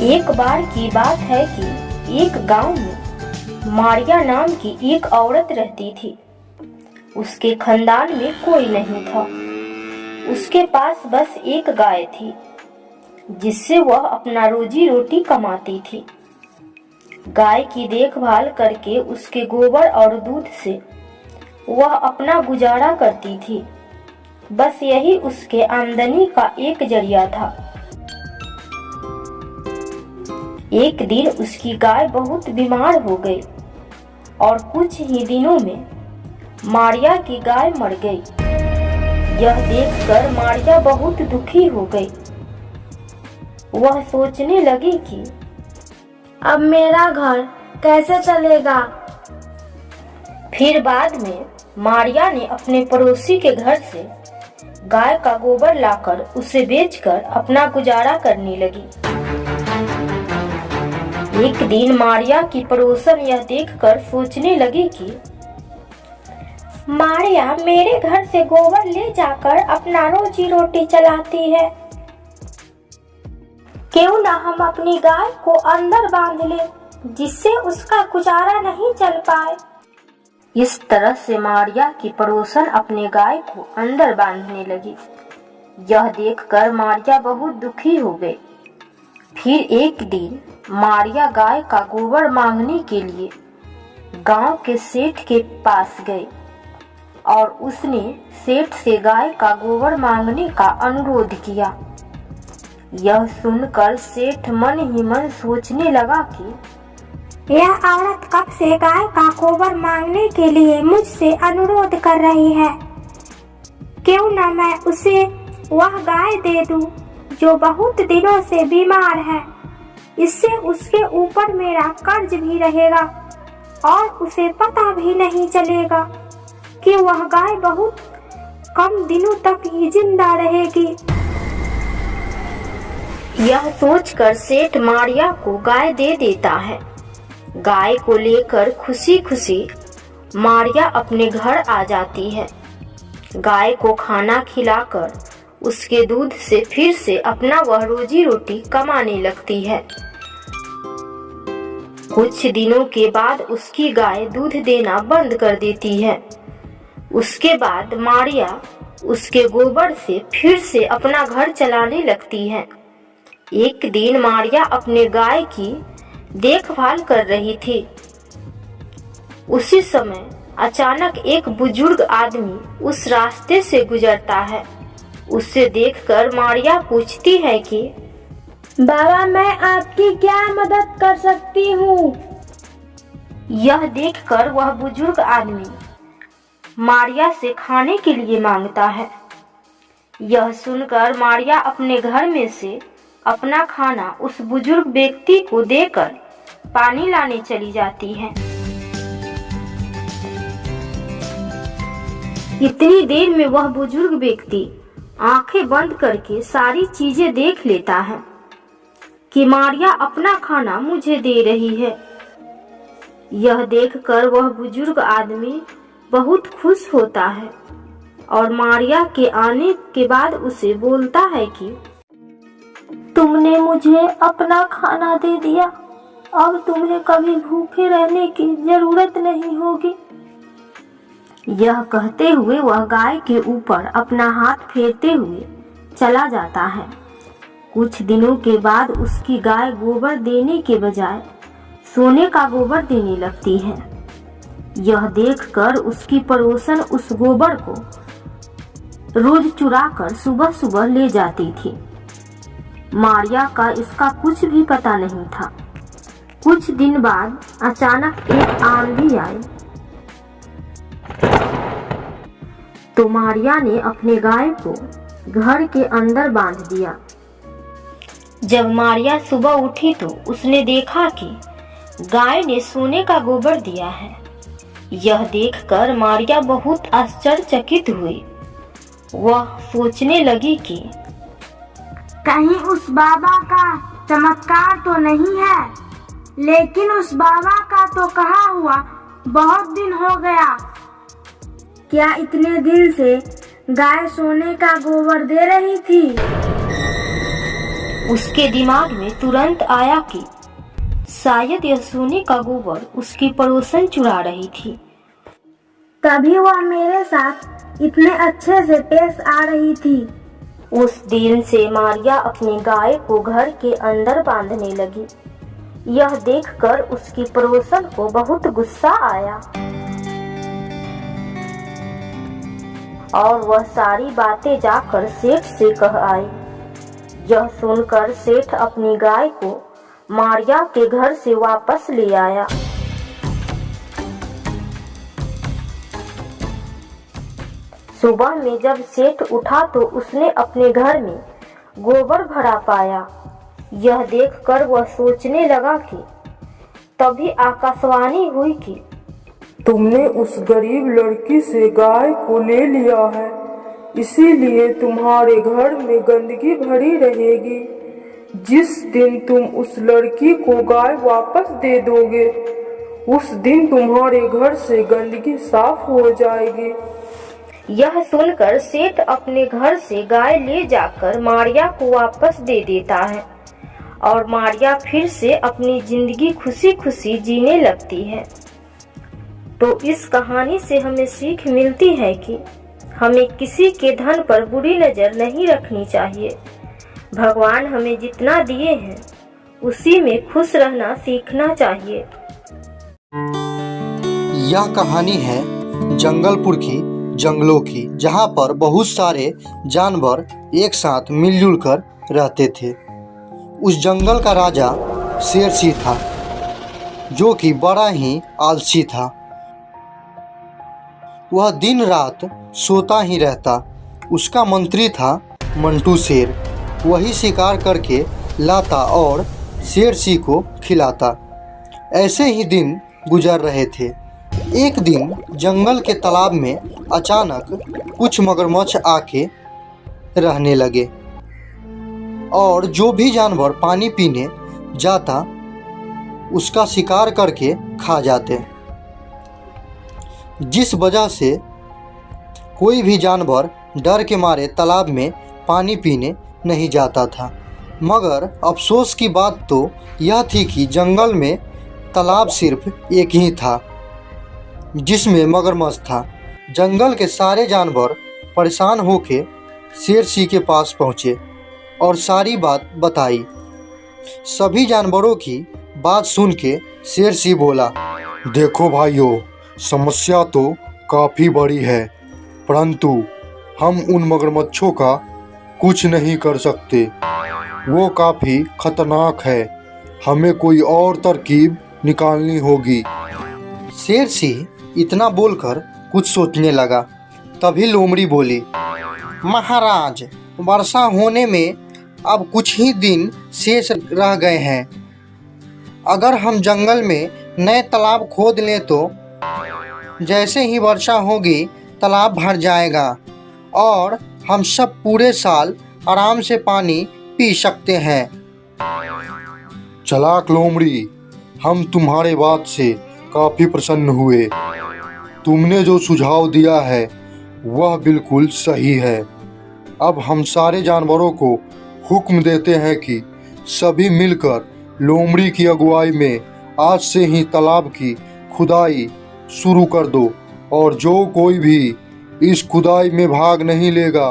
एक बार की बात है कि एक गांव में मारिया नाम की एक औरत रहती थी। उसके खानदान में कोई नहीं था। उसके पास बस एक गाय थी जिससे वह अपना रोजी रोटी कमाती थी। गाय की देखभाल करके उसके गोबर और दूध से वह अपना गुजारा करती थी। बस यही उसके आमदनी का एक जरिया था। एक दिन उसकी गाय बहुत बीमार हो गई और कुछ ही दिनों में मारिया की गाय मर गई। यह देखकर मारिया बहुत दुखी हो गई। वह सोचने लगी कि अब मेरा घर कैसे चलेगा। फिर बाद में मारिया ने अपने पड़ोसी के घर से गाय का गोबर लाकर उसे बेचकर अपना गुजारा करने लगी। एक दिन मारिया की पड़ोसन यह देखकर सोचने लगी कि मारिया मेरे घर से गोबर ले जाकर अपना रोजी रोटी चलाती है, क्यों ना हम अपनी गाय को अंदर बांध ले जिससे उसका गुजारा नहीं चल पाए। इस तरह से मारिया की पड़ोसन अपने गाय को अंदर बांधने लगी। यह देखकर मारिया बहुत दुखी हो गई। फिर एक दिन मारिया गाय का गोबर मांगने के लिए गांव के सेठ के पास गई और उसने सेठ से गाय का गोबर मांगने का अनुरोध किया। यह सुनकर सेठ मन ही मन सोचने लगा कि यह औरत कब से गाय का गोबर मांगने के लिए मुझसे अनुरोध कर रही है, क्यों न मैं उसे वह गाय दे दूं जो बहुत दिनों से बीमार है। इससे उसके ऊपर मेरा कर्ज भी रहेगा और उसे पता भी नहीं चलेगा कि वह गाय बहुत कम दिनों तक ही जिंदा रहेगी। यह सोचकर सेठ मारिया को गाय दे देता है। गाय को लेकर खुशी खुशी मारिया अपने घर आ जाती है। गाय को खाना खिलाकर उसके दूध से फिर से अपना वह रोजी रोटी कमाने लगती है। कुछ दिनों के बाद उसकी गाय दूध देना बंद कर देती है। उसके बाद मारिया उसके गोबर से फिर से अपना घर चलाने लगती है। एक दिन मारिया अपने गाय की देखभाल कर रही थी। उसी समय अचानक एक बुजुर्ग आदमी उस रास्ते से गुजरता है। उसे देखकर मारिया पूछती है कि बाबा, मैं आपकी क्या मदद कर सकती हूँ। यह देखकर वह बुजुर्ग आदमी मारिया से खाने के लिए मांगता है। यह सुनकर मारिया अपने घर में से अपना खाना उस बुजुर्ग व्यक्ति को देकर पानी लाने चली जाती है। इतनी देर में वह बुजुर्ग व्यक्ति आंखें बंद करके सारी चीजें देख लेता है कि मारिया अपना खाना मुझे दे रही है। यह देखकर वह बुजुर्ग आदमी बहुत खुश होता है और मारिया के आने के बाद उसे बोलता है कि तुमने मुझे अपना खाना दे दिया, अब तुम्हें कभी भूखे रहने की जरूरत नहीं होगी। यह कहते हुए वह गाय के ऊपर अपना हाथ फेरते हुए चला जाता है। कुछ दिनों के बाद उसकी गाय गोबर देने के बजाय सोने का गोबर देने लगती है। यह देखकर उसकी पड़ोसन उस गोबर को रोज चुराकर सुबह सुबह ले जाती थी। मारिया का इसका कुछ भी पता नहीं था। कुछ दिन बाद अचानक एक आंधी आई तो मारिया ने अपने गाय को घर के अंदर बांध दिया। जब मारिया सुबह उठी तो उसने देखा कि गाय ने सोने का गोबर दिया है। यह देखकर मारिया बहुत आश्चर्यचकित हुई। वह सोचने लगी कि कहीं उस बाबा का चमत्कार तो नहीं है, लेकिन उस बाबा का तो कहा हुआ बहुत दिन हो गया। क्या इतने दिन से गाय सोने का गोबर दे रही थी? उसके दिमाग में तुरंत आया कि शायद यह सोने का गोबर उसकी पड़ोसन चुरा रही थी। तभी वह मेरे साथ इतने अच्छे से पेश आ रही थी। उस दिन से मारिया अपनी गाय को घर के अंदर बांधने लगी। यह देखकर उसकी पड़ोसन को बहुत गुस्सा आया और वह सारी बातें जाकर सेठ से कह आई। यह सुनकर सेठ अपनी गाय को मारिया के घर से वापस ले आया। सुबह में जब सेठ उठा तो उसने अपने घर में गोबर भरा पाया। यह देखकर वह सोचने लगा कि तभी आकाशवाणी हुई कि तुमने उस गरीब लड़की से गाय को ले लिया है, इसीलिए तुम्हारे घर में गंदगी भरी रहेगी। जिस दिन तुम उस लड़की को गाय वापस दे दोगे, उस दिन तुम्हारे घर से गंदगी साफ हो जाएगी। यह सुनकर सेठ अपने घर से गाय ले जाकर मारिया को वापस दे देता है और मारिया फिर से अपनी जिंदगी खुशी खुशी जीने लगती है। तो इस कहानी से हमें सीख मिलती है कि हमें किसी के धन पर बुरी नज़र नहीं रखनी चाहिए। भगवान हमें जितना दिए हैं उसी में खुश रहना सीखना चाहिए। यह कहानी है जंगलपुर की, जंगलों की, जहाँ पर बहुत सारे जानवर एक साथ मिलजुल कर रहते थे। उस जंगल का राजा शेरसिंह था, जो कि बड़ा ही आलसी था। वह दिन रात सोता ही रहता। उसका मंत्री था मंटू शेर। वही शिकार करके लाता और शेरसिंह को खिलाता। ऐसे ही दिन गुजर रहे थे। एक दिन जंगल के तालाब में अचानक कुछ मगरमच्छ आके रहने लगे और जो भी जानवर पानी पीने जाता उसका शिकार करके खा जाते, जिस वजह से कोई भी जानवर डर के मारे तालाब में पानी पीने नहीं जाता था। मगर अफसोस की बात तो यह थी कि जंगल में तालाब सिर्फ एक ही था जिसमें मगरमच्छ था। जंगल के सारे जानवर परेशान होकर शेरसिंह के पास पहुँचे और सारी बात बताई। सभी जानवरों की बात सुन के शेरसिंह बोला, देखो भाइयों, समस्या तो काफ़ी बड़ी है, परंतु हम उन मगरमच्छों का कुछ नहीं कर सकते। वो काफ़ी खतरनाक है। हमें कोई और तरकीब निकालनी होगी। शेरसिंह इतना बोलकर कुछ सोचने लगा। तभी लोमड़ी बोली, महाराज, वर्षा होने में अब कुछ ही दिन शेष रह गए हैं। अगर हम जंगल में नए तालाब खोद लें तो जैसे ही वर्षा होगी तालाब भर जाएगा और हम सब पूरे साल आराम से पानी पी सकते हैं। चालाक लोमड़ी, हम तुम्हारे बात से काफ़ी प्रसन्न हुए। तुमने जो सुझाव दिया है वह बिल्कुल सही है। अब हम सारे जानवरों को हुक्म देते हैं कि सभी मिलकर लोमड़ी की अगुवाई में आज से ही तालाब की खुदाई शुरू कर दो और जो कोई भी इस खुदाई में भाग नहीं लेगा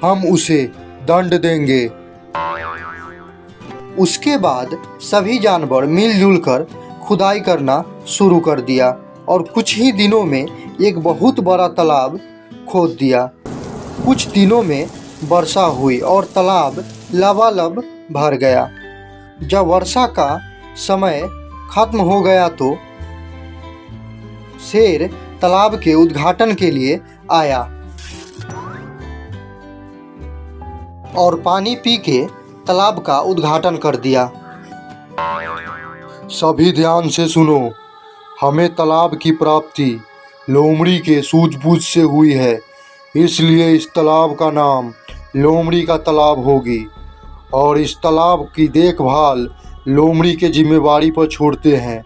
हम उसे दंड देंगे। उसके बाद सभी जानवर मिलजुल कर खुदाई करना शुरू कर दिया और कुछ ही दिनों में एक बहुत बड़ा तालाब खोद दिया। कुछ दिनों में वर्षा हुई और तालाब लबालब भर गया। जब वर्षा का समय खत्म हो गया तो शेर तालाब के उद्घाटन के लिए आया और पानी पी के तालाब का उद्घाटन कर दिया। सभी ध्यान से सुनो, हमें तालाब की प्राप्ति लोमड़ी के सूझबूझ से हुई है, इसलिए इस तालाब का नाम लोमड़ी का तालाब होगी और इस तालाब की देखभाल लोमड़ी के जिम्मेवारी पर छोड़ते हैं।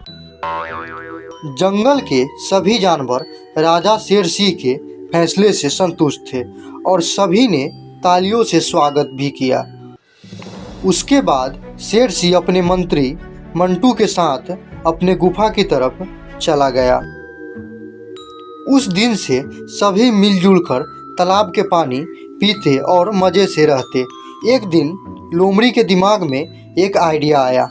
जंगल के सभी जानवर राजा शेरसिंह के फैसले से संतुष्ट थे और सभी ने तालियों से स्वागत भी किया। उसके बाद शेरसी अपने मंत्री मंटू के साथ अपने गुफा की तरफ चला गया। उस दिन से सभी मिलजुल कर तालाब के पानी पीते और मज़े से रहते। एक दिन लोमड़ी के दिमाग में एक आइडिया आया।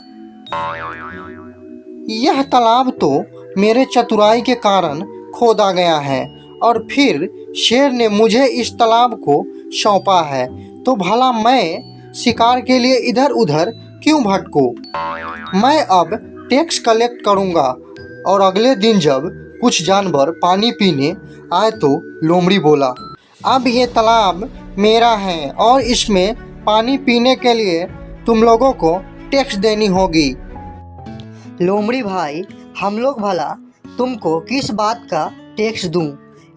यह तालाब तो मेरे चतुराई के कारण खोदा गया है और फिर शेर ने मुझे इस तालाब को सौंपा है, तो भला मैं शिकार के लिए इधर उधर क्यों भटकूं? मैं अब टैक्स कलेक्ट करूंगा। और अगले दिन जब कुछ जानवर पानी पीने आए तो लोमड़ी बोला, अब ये तालाब मेरा है और इसमें पानी पीने के लिए तुम लोगों को टैक्स देनी होगी। लोमड़ी भाई, हम लोग भला तुमको किस बात का टैक्स दूं?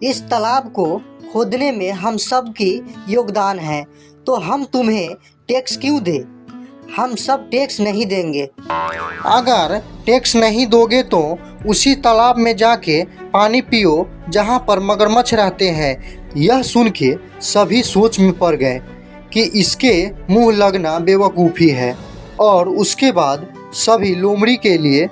इस तालाब को खोदने में हम सब की योगदान है, तो हम तुम्हें टैक्स क्यों दें? हम सब टैक्स नहीं देंगे। अगर टैक्स नहीं दोगे तो उसी तालाब में जाके पानी पियो जहाँ पर मगरमच्छ रहते हैं। यह सुन के सभी सोच में पड़ गए कि इसके मुंह लगना बेवकूफ़ी है, और उसके बाद सभी लोमड़ी के लिए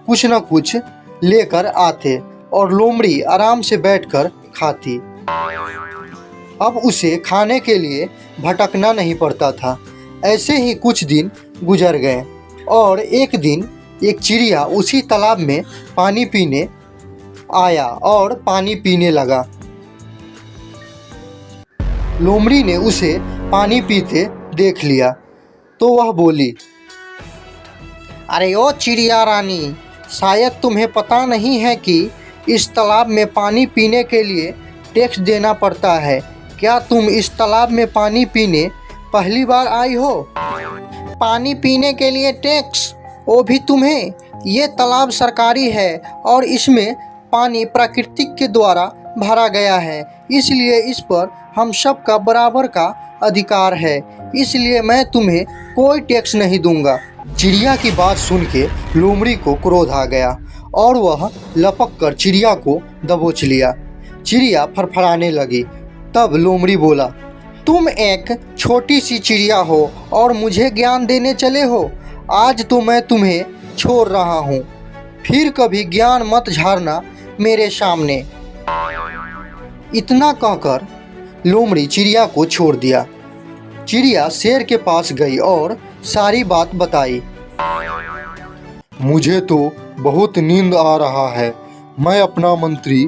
कुछ न कुछ लेकर आते और लोमड़ी आराम से बैठकर खाती। अब उसे खाने के लिए भटकना नहीं पड़ता था। ऐसे ही कुछ दिन गुजर गए और एक दिन एक चिड़िया उसी तालाब में पानी पीने आया और पानी पीने लगा। लोमड़ी ने उसे पानी पीते देख लिया तो वह बोली, अरे ओ चिड़िया रानी, शायद तुम्हें पता नहीं है कि इस तालाब में पानी पीने के लिए टैक्स देना पड़ता है। क्या तुम इस तालाब में पानी पीने पहली बार आई हो? पानी पीने के लिए टैक्स, वो भी तुम्हें? ये तालाब सरकारी है और इसमें पानी प्राकृतिक के द्वारा भरा गया है, इसलिए इस पर हम सब का बराबर का अधिकार है, इसलिए मैं तुम्हें कोई टैक्स नहीं दूंगा। चिड़िया की बात सुन के लोमड़ी को क्रोध आ गया और वह लपक कर चिड़िया को दबोच लिया। चिड़िया फड़फड़ाने लगी। तब लोमड़ी बोला, तुम एक छोटी सी चिड़िया हो और मुझे ज्ञान देने चले हो। आज तो मैं तुम्हें छोड़ रहा हूँ, फिर कभी ज्ञान मत झाड़ना मेरे सामने। इतना कहकर लोमड़ी चिड़िया को छोड़ दिया। चिड़िया शेर के पास गई और सारी बात बताई। मुझे तो बहुत नींद आ रहा है, मैं अपना मंत्री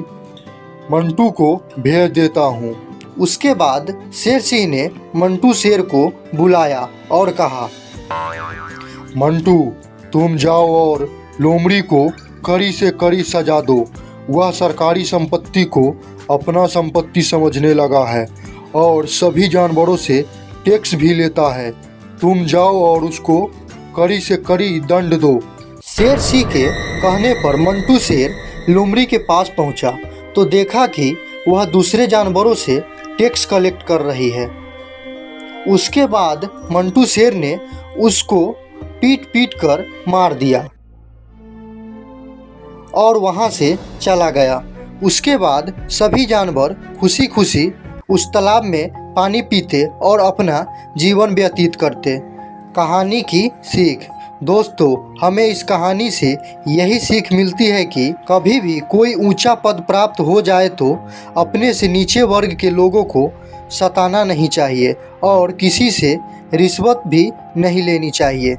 मंटू को भेज देता हूँ। उसके बाद शेर सिंह ने मंटू शेर को बुलाया और कहा, मंटू, तुम जाओ और लोमड़ी को कड़ी से कड़ी सजा दो। वह सरकारी संपत्ति को अपना संपत्ति समझने लगा है और सभी जानवरों से टैक्स भी लेता है। तुम जाओ और उसको कड़ी से कड़ी दंड दो। शेर सिंह के कहने पर मंटू शेर लोमड़ी के पास पहुंचा तो देखा कि वह दूसरे जानवरों से टैक्स कलेक्ट कर रही है। उसके बाद मंटू शेर ने उसको पीट पीट कर मार दिया और वहां से चला गया। उसके बाद सभी जानवर खुशी खुशी उस तालाब में पानी पीते और अपना जीवन व्यतीत करते। कहानी की सीख। दोस्तों, हमें इस कहानी से यही सीख मिलती है कि कभी भी कोई ऊंचा पद प्राप्त हो जाए तो अपने से नीचे वर्ग के लोगों को सताना नहीं चाहिए और किसी से रिश्वत भी नहीं लेनी चाहिए।